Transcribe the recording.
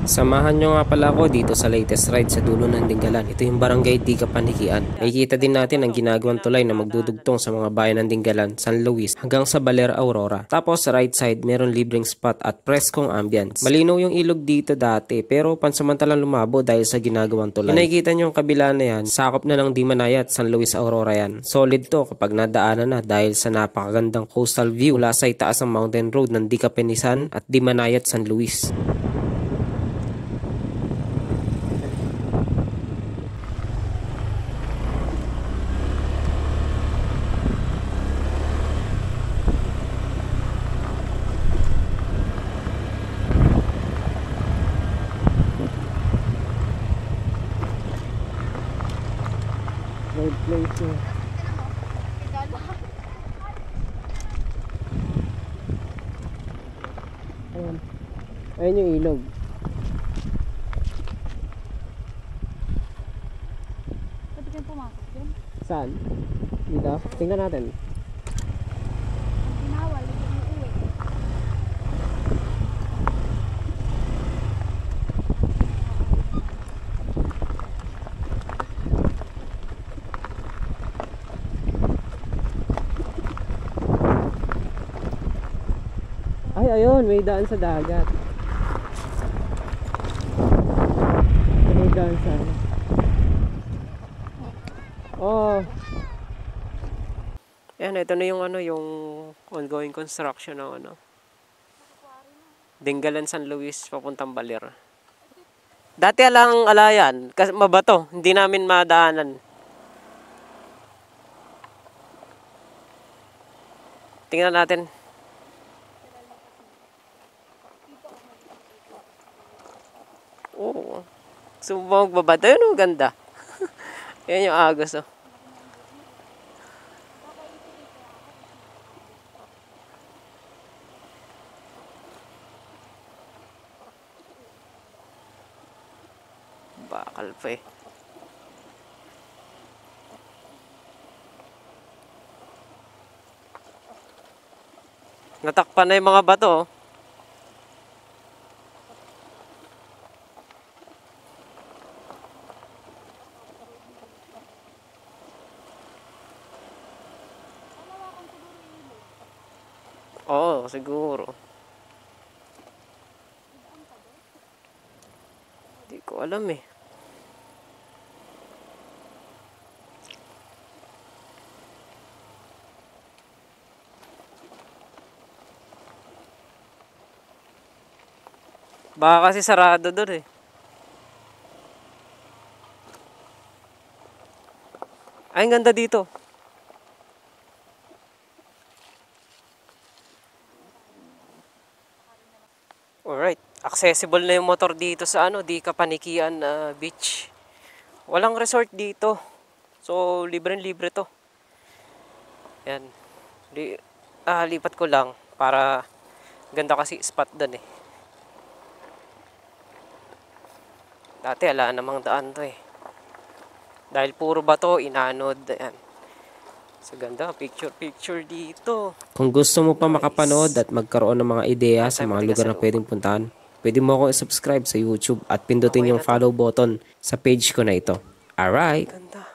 Samahan nyo nga pala ako dito sa latest ride sa dulo ng Dingalan. Ito yung barangay Di Kapanikian. Makikita din natin ang ginagawang tulay na magdudugtong sa mga bayan ng Dingalan, San Luis hanggang sa Baler, Aurora. Tapos sa right side meron libreng spot at preskong ambience. Malinaw yung ilog dito dati pero pansamantalang lumabo dahil sa ginagawang tulay. Yung nakikita nyo yung kabila na yan, sakop na ng Dimanayat, San Luis, Aurora yan. Solid to kapag nadaanan na dahil sa napakagandang coastal view mula sa itaas ng mountain road ng Di Kapinisan at Dimanayat, San Luis. Road place yun. Ayan. Ayan yung ilog. Pwede kayong pumasok yun? Saan? Dito? Tingnan natin. Ginawal, hindi mo uwi. Ay, ayun, may daan sa dagat. May daan sa... Oh. Ayan, ito na yung yung ongoing construction ng Dingalan, San Luis papuntang Baler. Dati alang alayan, kasi mabato, hindi namin madaanan. Tingnan natin. Oo. Subang magbabato. Yun, oh, ganda. Yan yung agos, oh. Bakal pa eh. Natakpan na yung mga bato, oh. Oo, siguro. Hindi ko alam eh. Baka kasi sarado doon eh. Ay, ang ganda dito. Alright, accessible na yung motor dito sa Di Kapanikian Beach. Walang resort dito. So, libre-libre to. Yan. Lipat ko lang para ganda kasi spot doon eh. Dati ala namang daan to eh. Dahil puro bato, inanod. Ayan. So ganda, picture dito. Kung gusto mo pa makapanood at magkaroon ng mga ideya sa mga lugar na pwedeng puntahan, pwede mo akong i-subscribe sa YouTube at pindutin yung follow button sa page ko na ito. Alright. Ganda.